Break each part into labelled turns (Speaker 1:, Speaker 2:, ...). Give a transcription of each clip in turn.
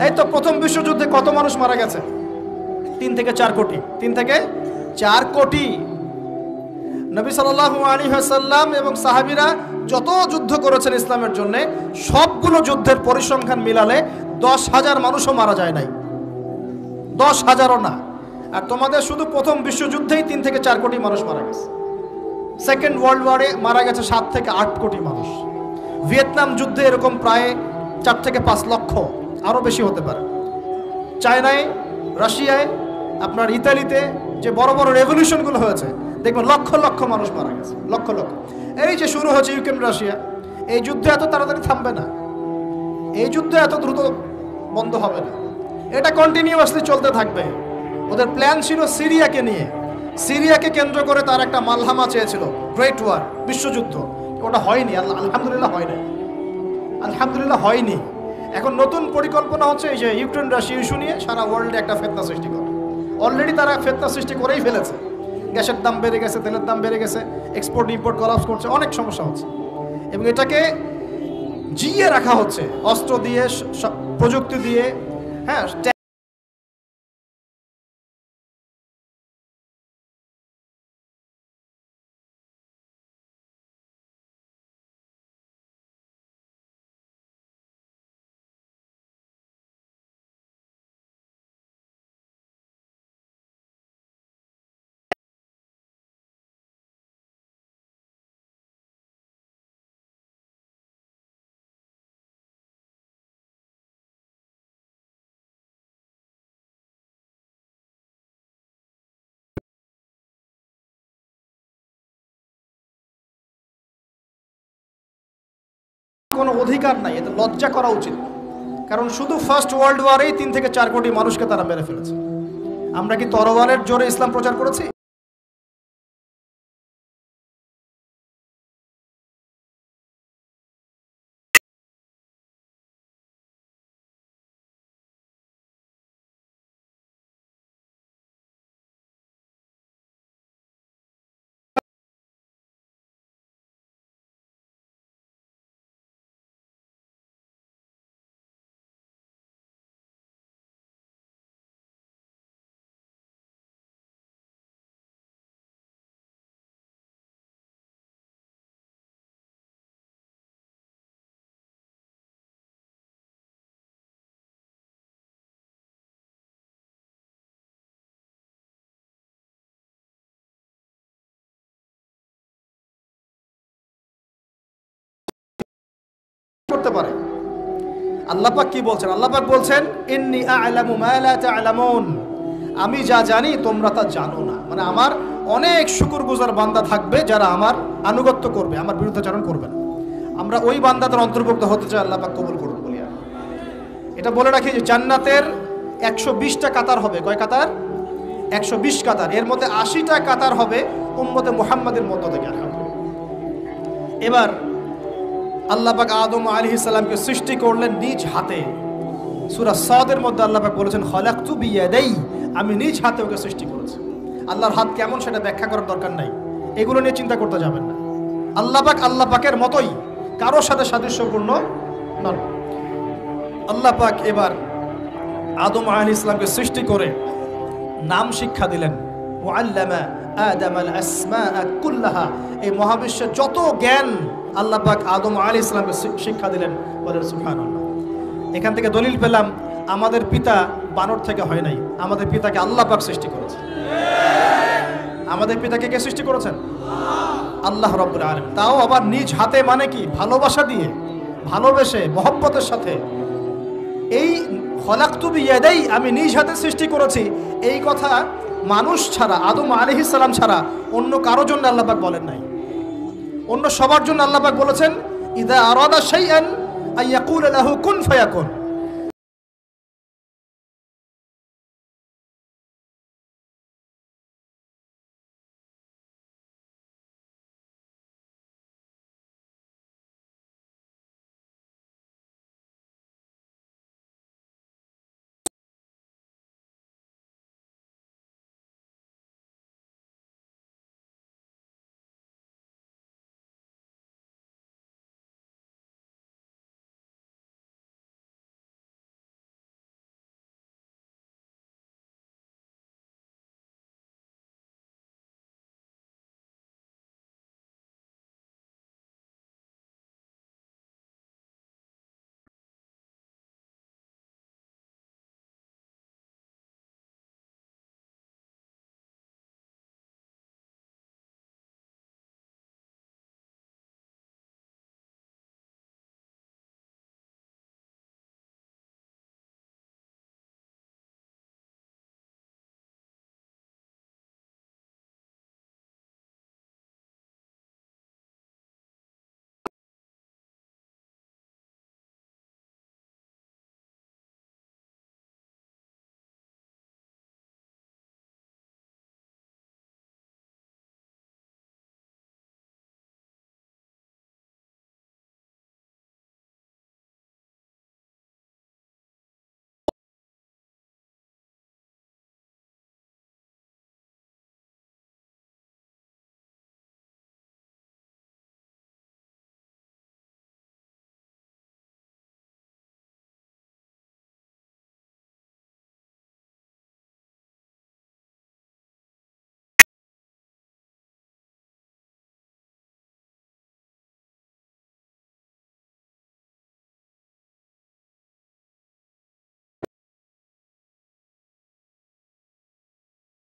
Speaker 1: এই তো প্রথম বিশ্বযুদ্ধে কত মানুষ মারা গেছে? 3 থেকে 4 কোটি। 3 থেকে 4 কোটি। নবী সাল্লাল্লাহু আলাইহি ওয়াসাল্লাম এবং সাহাবীরা যত যুদ্ধ করেছেন ইসলামের জন্য, সবগুলো যুদ্ধের পরিসংখ্যান মিলালে 10,000 মানুষও মারা যায় নাই। 10,000ও না। আর তোমাদের শুধু প্রথম বিশ্বযুদ্ধেই 3 থেকে 4 কোটি মানুষ মারা গেছে। সেকেন্ড ওয়ার্ল্ড ওয়ারে মারা গেছে 7 থেকে 8 কোটি মানুষ। ভিয়েতনাম যুদ্ধে এরকম প্রায় 4 থেকে 5 লক্ষ, আরও বেশি হতে পারে। চায়নায়, রাশিয়ায়, আপনার ইতালিতে যে বড় বড় রেভলিউশনগুলো হয়েছে, দেখবেন লক্ষ লক্ষ মানুষ মারা গেছে, লক্ষ লক্ষ। এই যে শুরু হচ্ছে ইউক্রেন রাশিয়া, এই যুদ্ধ এত তাড়াতাড়ি থামবে না, এই যুদ্ধ এত দ্রুত বন্ধ হবে না, এটা কন্টিনিউয়াসলি চলতে থাকবে। ওদের প্ল্যান ছিল সিরিয়াকে নিয়ে, সিরিয়াকে কেন্দ্র করে তার একটা মালহামা চেয়েছিল, গ্রেট ওয়ার, বিশ্বযুদ্ধ। ওটা হয়নি, আলহামদুলিল্লাহ হয় নাই, আলহামদুলিল্লাহ হয়নি। এখন নতুন পরিকল্পনা হচ্ছে এই যে ইউক্রেন রাশিয়া ইস্যু নিয়ে সারা ওয়ার্ল্ডে একটা ফেতনা সৃষ্টি করে। অলরেডি তারা ফেতনা সৃষ্টি করেই ফেলেছে। গ্যাসের দাম বেড়ে গেছে, তেলের দাম বেড়ে গেছে, এক্সপোর্ট ইম্পোর্ট কলাপস করছে, অনেক সমস্যা হচ্ছে। এবং এটাকে জিইয়ে রাখা হচ্ছে অস্ত্র দিয়ে, প্রযুক্তি দিয়ে। হ্যাঁ, কোনো অধিকার নাই, এতে লজ্জা করা উচিত। কারণ শুধু ফার্স্ট ওয়ার্ল্ড ওয়ারেই 3 থেকে 4 কোটি মানুষকে তারা মেরে ফেলেছে। আমরা কি তরোয়ালের জোরে ইসলাম প্রচার করেছি? করতে পারে। আল্লাহ পাক কি বলছেন? আল্লাহ পাক বলছেন, ইন্নী আ'লামু মা লা তা'লামুন, আমি যা জানি তোমরা তা জানো না। মানে আমার অনেক শুকরগুজার বান্দা থাকবে যারা আমার আনুগত্য করবে, আমার বিরুদ্ধাচরণ করবে না। আমরা ওই বান্দাদের অন্তর্ভুক্ত হতে চাই, আল্লাহ পাক কবুল করুন বলি। এটা বলে রাখি যে জান্নাতের 120টা কাতার হবে। কয় কাতার? 120 কাতার। এর মধ্যে 80টা কাতার হবে উম্মতে মুহাম্মাদের মধ্য থেকে। আলহামদুলিল্লাহ। এবার আল্লাহ পাক আদম আলাইহিস সালামকে সৃষ্টি করলেন নিজ হাতে। সূরা সাদের মধ্যে আল্লাহ পাক বলেছেন, খলাকতু বিয়াদাই, আমি নিজ হাতে ওকে সৃষ্টি করেছি। আল্লাহর হাত কেমন সেটা ব্যাখ্যা করার দরকার নাই, এগুলো নিয়ে চিন্তা করতে যাবেন না। আল্লাহ পাকের মতোই, কারোর সাথে সাদৃশ্যপূর্ণ নন। আল্লাহ পাক এবার আদম আলাইহিস সালামকে সৃষ্টি করে নাম শিক্ষা দিলেন। ওয়াল্লামা আদামাল আসমাআ কুল্লাহা, এই মহাবিশ্বের যত জ্ঞান আল্লাহ পাক আদম আলাইহিস সালামকে শিক্ষা দিলেন। বলেন সুবহানাল্লাহ। এখান থেকে দলিল পেলাম আমাদের পিতা বানর থেকে হয় নাই, আমাদের পিতাকে আল্লাহ পাক সৃষ্টি করেছেন। আমাদের পিতাকে কে সৃষ্টি করেছেন? আল্লাহ রাব্বুল আলামিন। তাও আবার নিজ হাতে, মানে কি? ভালোবাসা দিয়ে, ভালোবেসে, মহব্বতের সাথে। এই খলাকতু বিয়াদাই, আমি নিজ হাতে সৃষ্টি করেছি, এই কথা মানুষ ছাড়া, আদম আলাইহিস সালাম ছাড়া অন্য কারো জন্য আল্লাহ পাক বলেন নাই। অন্য সবার জন্য আল্লাহ পাক বলেছেন, ইযা আরাদা শাইআন আইয়াকুলা লাহু কুন ফায়াকুন।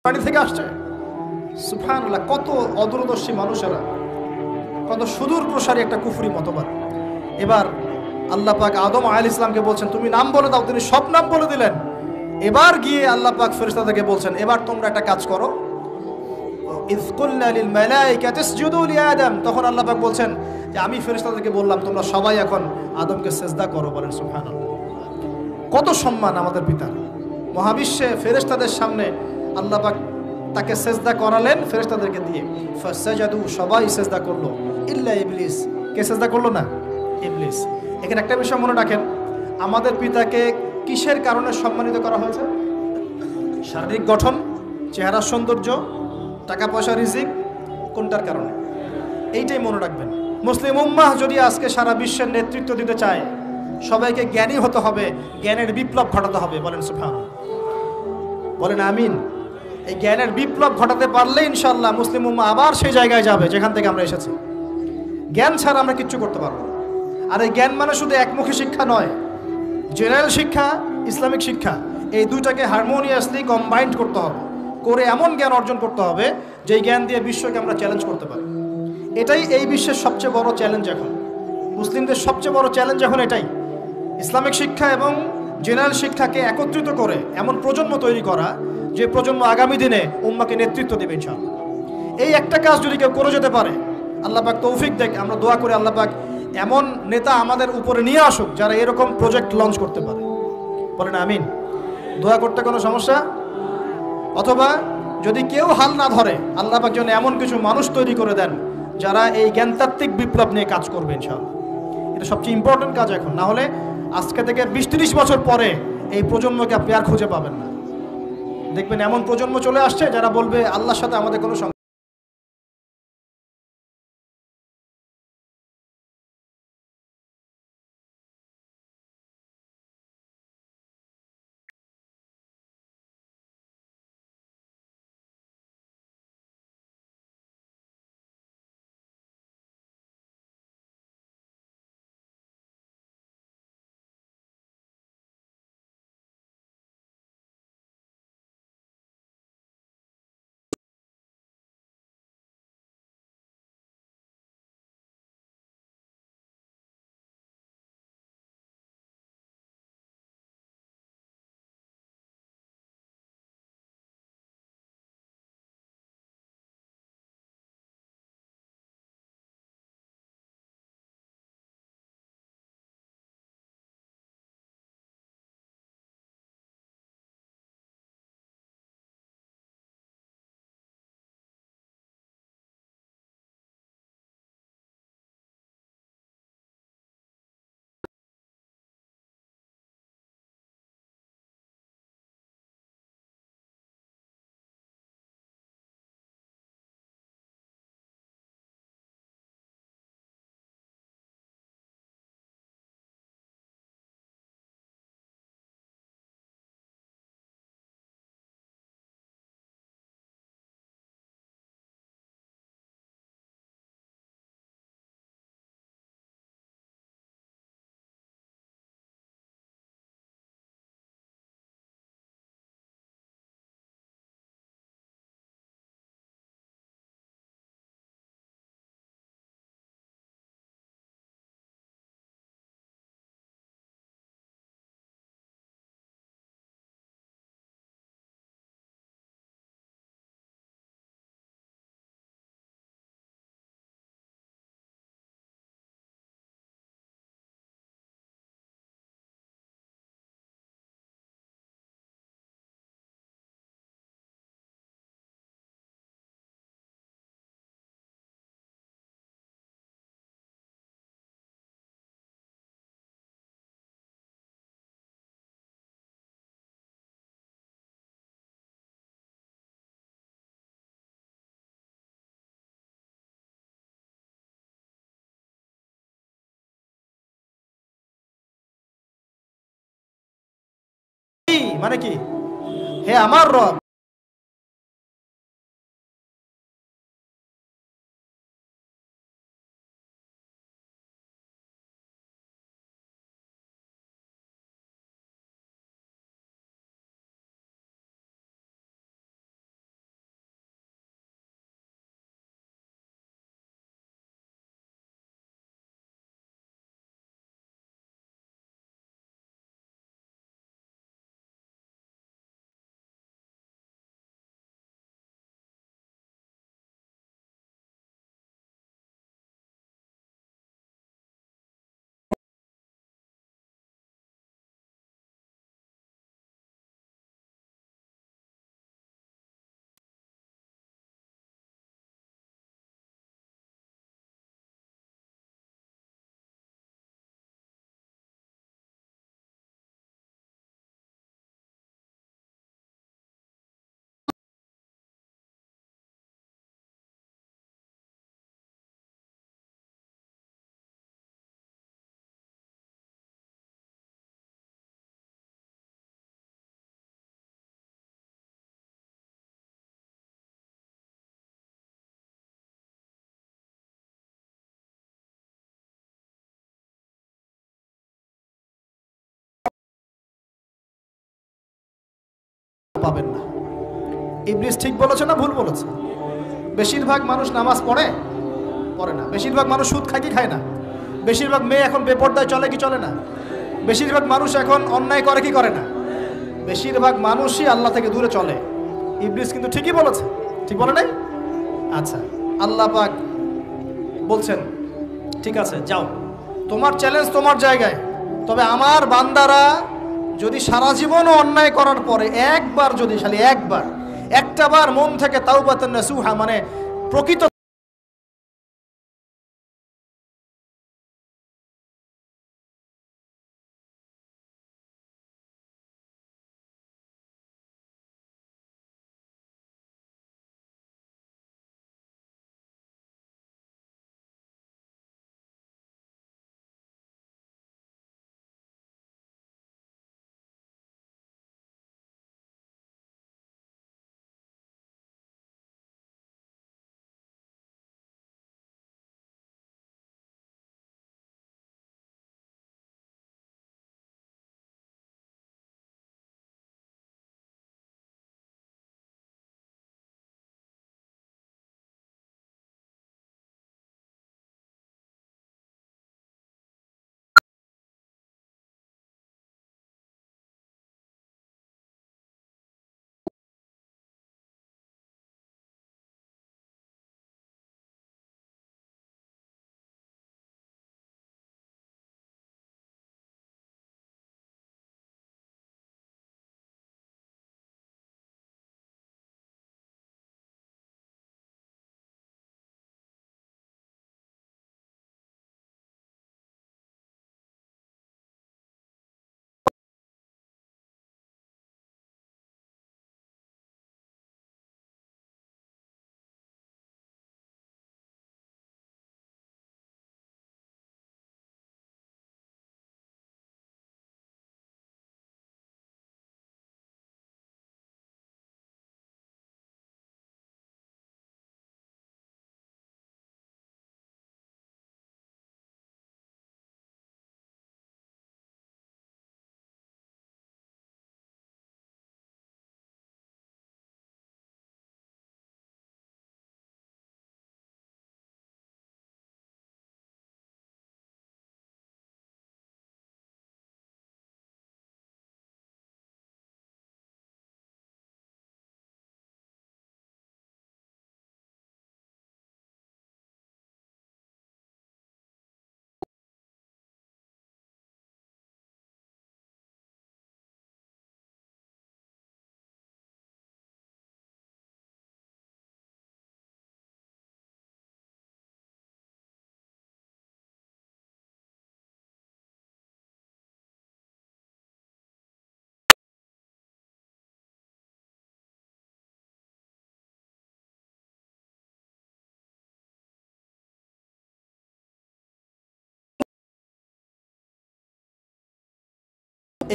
Speaker 1: পানি থেকে আসছে। সুবহানাল্লাহ, কত অদূরদর্শী মানুষেরা, কত সুদূর প্রসারী একটা কুফরি মতবাদ। এবার আল্লাহ পাক আদম আলাইহিস ইসলামকে বলছেন তুমি নাম বলে দাও, তিনি সব নাম বলে দিলেন। এবার গিয়ে আল্লাহ পাক ফেরেশতাদেরকে বলছেন এবার তোমরা একটা কাজ করো, ইয কুলনা লিল মালাইকাতি ইসজুদু লি আদম। তখন আল্লাহ পাক বলছেন যে আমি ফেরেশতাদেরকে বললাম তোমরা সবাই এখন আদমকে সিজদা করো। বলেন সুবহানাল্লাহ, কত সম্মান আমাদের পিতার। মহাবিশ্বে ফেরেশতাদের সামনে আল্লাহ পাক তাকে সিজদা করালেন ফেরেশতাদেরকে দিয়ে। ফাসাজাদু, সবাই সিজদা করলো, ইল্লা ইবলিস। কে সিজদা করলো না? ইবলিস। এখানে একটা বিষয় মনে রাখেন, আমাদের পিতাকে কিসের কারণে সম্মানিত করা হয়েছে? শারীরিক গঠন, চেহারার সৌন্দর্য, টাকা পয়সা, রিজিক, কোনটার কারণে? এইটাই মনে রাখবেন। মুসলিম উম্মাহ যদি আজকে সারা বিশ্বের নেতৃত্ব দিতে চায়, সবাইকে জ্ঞানী হতে হবে, জ্ঞানের বিপ্লব ঘটাতে হবে। বলেন সুবহানাল্লাহ, বলেন আমিন। এই জ্ঞানের বিপ্লব ঘটাতে পারলে ইনশাআল্লাহ মুসলিম উম্মাহ আবার সেই জায়গায় যাবে যেখান থেকে আমরা এসেছি। জ্ঞান ছাড়া আমরা কিচ্ছু করতে পারবো না। আর এই জ্ঞান মানে শুধু একমুখী শিক্ষা নয়, জেনারেল শিক্ষা, ইসলামিক শিক্ষা, এই দুইটাকে হারমোনিয়াসলি কম্বাইন্ড করতে হবে, করে এমন জ্ঞান অর্জন করতে হবে যেই জ্ঞান দিয়ে বিশ্বকে আমরা চ্যালেঞ্জ করতে পারি। এটাই এই বিশ্বের সবচেয়ে বড় চ্যালেঞ্জ এখন, মুসলিমদের সবচেয়ে বড় চ্যালেঞ্জ এখন এটাই, ইসলামিক শিক্ষা এবং জেনারেল শিক্ষাকে একত্রিত করে এমন প্রজন্ম তৈরি করা যে প্রজন্ম আগামী দিনে উম্মাকে নেতৃত্ব দেবে ইনশাআল্লাহ। এই একটা কাজ যদি কেউ করে যেতে পারে, আল্লাহ পাক তৌফিক দেখ, আমরা দোয়া করি আল্লাহ পাক এমন নেতা আমাদের উপরে নিয়ে আসুক যারা এরকম প্রজেক্ট লঞ্চ করতে পারে। বলেন আমিন। দোয়া করতে কোনো সমস্যা? অথবা যদি কেউ হাল না ধরে, আল্লাহ পাক যেন এমন কিছু মানুষ তৈরি করে দেন যারা এই জ্ঞানতাত্ত্বিক বিপ্লব নিয়ে কাজ করবে ইনশাআল্লাহ। এটা সবচেয়ে ইম্পর্টেন্ট কাজ এখন, না হলে আজকে থেকে 20-30 বছর পরে এই প্রজন্মকে আপনি আর খুঁজে পাবেন না। দেখবেন এমন প্রজন্ম চলে আসছে যারা বলবে আল্লাহর সাথে আমাদের কোনো মানে কি? হে আমার রব, পাবেন না। ইবলিস ঠিক বলেছে না ভুল বলেছে? বেশিরভাগ মানুষ নামাজ পড়ে না, বেশিরভাগ মানুষ সুদ খায় কি খায় না, বেশিরভাগ মেয়ে এখন বেপর্দায় চলে কি চলে না, বেশিরভাগ মানুষ এখন অন্যায় করে কি করে না, বেশিরভাগ মানুষই আল্লাহ থেকে দূরে চলে। ইবলিস কিন্তু ঠিকই বলেছে, ঠিক বলে নাই? আচ্ছা, আল্লাহ পাক বলছেন ঠিক আছে যাও, তোমার চ্যালেঞ্জ তোমার জায়গায়, তবে আমার বান্দারা যদি সারা জীবনও অন্যায় করার পরে একবার যদি খালি একটা বার মন থেকে তাওবাতান নাসুহা মানে প্রকৃত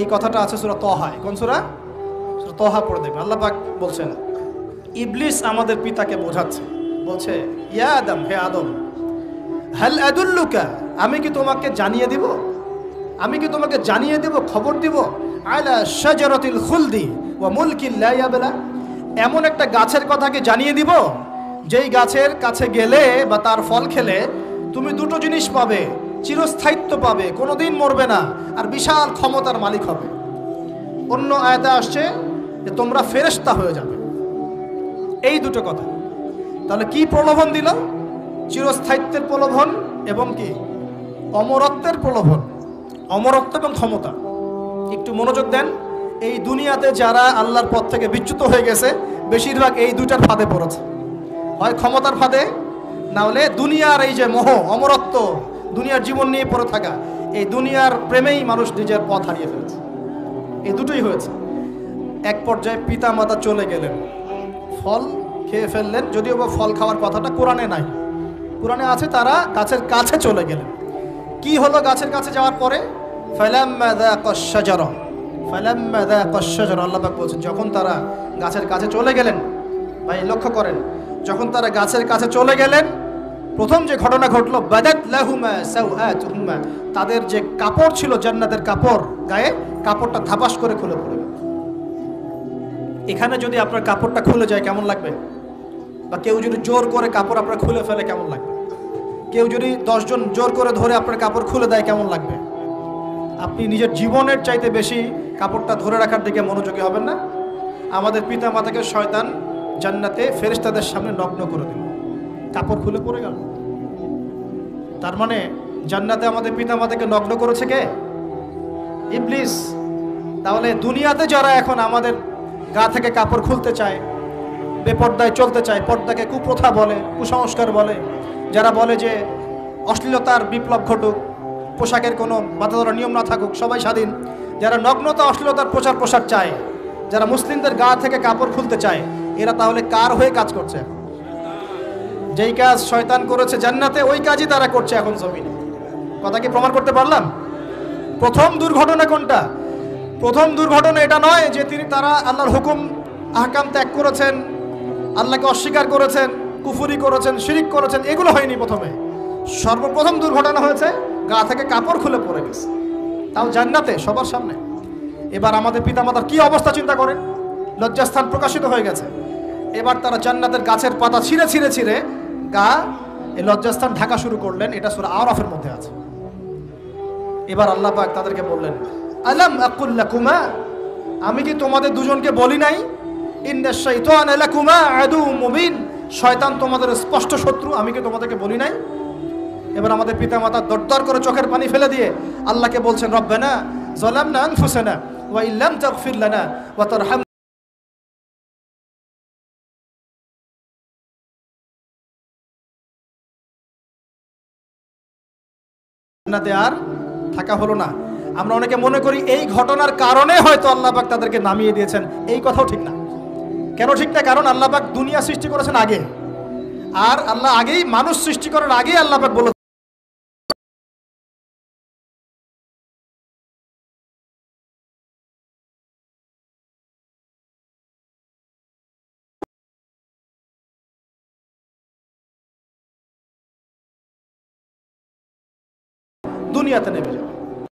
Speaker 1: এই কথাটা আছে সূরা তহায়। কোন সূরা? সূরা তহা পড়ে দেখবেন, আল্লাহ পাক বলছেন ইবলিস আমাদের পিতাকে বোঝাচ্ছে, বলছে ইয়া আদম, হে আদম, হাল আদুল্লুকা, আমি কি তোমাকে জানিয়ে দিব, খবর দিব, আলা শাজারাতিল খুলদি ওয়া মুলকিন লা ইয়াবলা, এমন একটা গাছের কথা কি জানিয়ে দিব যেই গাছের কাছে গেলে বা তার ফল খেলে তুমি দুটো জিনিস পাবে, চিরস্থায়িত্ব পাবে, কোনোদিন মরবে না, আর বিশাল ক্ষমতার মালিক হবে। অন্য আয়াতে আসছে যে তোমরা ফেরেশতা হয়ে যাবে। এই দুটো কথা, তাহলে কি প্রলোভন দিল? চিরস্থায়িত্বের প্রলোভন এবং কি অমরত্বের প্রলোভন, অমরত্ব এবং ক্ষমতা। একটু মনোযোগ দেন, এই দুনিয়াতে যারা আল্লাহর পথ থেকে বিচ্যুত হয়ে গেছে বেশিরভাগ এই দুইটার ফাঁদে পড়েছে, হয় ক্ষমতার ফাঁদে, না হলে দুনিয়ার এই যে মোহ, অমরত্ব, দুনিয়ার জীবন নিয়ে পড়ে থাকা, এই দুনিয়ার প্রেমেই মানুষ নিজের পথ হারিয়ে ফেলেছে। এই দুটোই হয়েছে। এক পর্যায়ে পিতা মাতা চলে গেলেন, ফল খেয়ে ফেললেন, যদিও বা ফল খাওয়ার কথাটা কোরআনে নাই, কোরআনে আছে তারা গাছের কাছে চলে গেলেন। কি হলো গাছের কাছে যাওয়ার পরে? ফালাম্মা যাকাশ শাজারা, আল্লাহ পাক বলছেন যখন তারা গাছের কাছে চলে গেলেন, ভাই লক্ষ্য করেন, যখন তারা গাছের কাছে চলে গেলেন প্রথম যে ঘটনা ঘটলো, বাদাত লাহুমা সাওআতুহুমা, তাদের যে কাপড় ছিল জান্নাতের কাপড় গায়ে, কাপড়টা ধাপাস করে খুলে পড়ে গেল। এখানে যদি আপনার কাপড়টা খুলে যায় কেমন লাগবে? বা কেউ যদি জোর করে কাপড় আপনার খুলে ফেলে কেমন লাগবে? কেউ যদি 10 জন জোর করে ধরে আপনার কাপড় খুলে দেয় কেমন লাগবে? আপনি নিজের জীবনের চাইতে বেশি কাপড়টা ধরে রাখার দিকে মনোযোগী হবেন না? আমাদের পিতা মাতাকে শয়তান জান্নাতে ফেরেশতাদের সামনে নগ্ন করে দিল, কাপড় খুলে পড়ে গেল। তার মানে জান্নাতে আমাদের পিতা মাতাকে নগ্ন করেছে কে? ইবলিস। তাহলে দুনিয়াতে যারা এখন আমাদের গা থেকে কাপড় খুলতে চায়, বেপর্দায় চলতে চায়, পর্দাকে কুপ্রথা বলে, কুসংস্কার বলে, যারা বলে যে অশ্লীলতার বিপ্লব ঘটুক, পোশাকের কোনো বাধা ধরা নিয়ম না থাকুক, সবাই স্বাধীন, যারা নগ্নতা অশ্লীলতার প্রচার প্রসার চায়, যারা মুসলিমদের গা থেকে কাপড় খুলতে চায়, এরা তাহলে কার হয়ে কাজ করছে? যেই কাজ শয়তান করেছে জান্নাতে, ওই কাজই তারা করছে এখন জমিনে। কথা কি প্রমাণ করতে পারলাম? প্রথম দুর্ঘটনা কোনটা? প্রথম দুর্ঘটনা এটা নয় যে তারা আল্লাহর হুকুম আহকাম ত্যাগ করেছেন, আল্লাহকে অস্বীকার করেছেন, কুফরি করেছেন, শিরিক করেছেন, এগুলো হয়নি। প্রথমে সর্বপ্রথম দুর্ঘটনা হয়েছে গা থেকে কাপড় খুলে পড়ে গেছে, তাও জান্নাতে সবার সামনে। এবার আমাদের পিতামাতার কি অবস্থা চিন্তা করেন, লজ্জাস্থান প্রকাশিত হয়ে গেছে। এবার তারা জান্নাতের গাছের পাতা ছিঁড়ে ছিঁড়ে ছিঁড়ে গা এই লজ্জাস্থান ঢাকা শুরু করলেন। এটা সূরা আরাফের মধ্যে আছে। এবার আল্লাহ পাক তাদেরকে বললেন, আলাম আকুল লাকুমা, আমি কি তোমাদের দুজনকে বলি নাই, ইন্নাশ শাইতানা লাকুমা আদুউম মুবিন, শয়তান তোমাদের স্পষ্ট শত্রু, আমি কি তোমাদেরকে বলি নাই? এবার আমাদের পিতামাতা দরদর করে চোখের পানি ফেলে দিয়ে আল্লাহকে বলছেন, রব্বানা যালামনা আনফুসানা ওয়া ইল্লাম তাগফির লানা ওয়া তারহামনা জান্নাতে আর থাকা হলো না। আমরা অনেকে মনে করি এই ঘটনার কারণে হয়তো আল্লাহ পাক তাদেরকে নামিয়ে দিয়েছেন, এই কথাও ঠিক না। কেন ঠিক না? কারণ আল্লাহ পাক দুনিয়া সৃষ্টি করেছেন আগে, আর আল্লাহ আগেই মানুষ সৃষ্টি করার আগেই আল্লাহ পাক বলে দুনিয়াতে নেমে যাবে।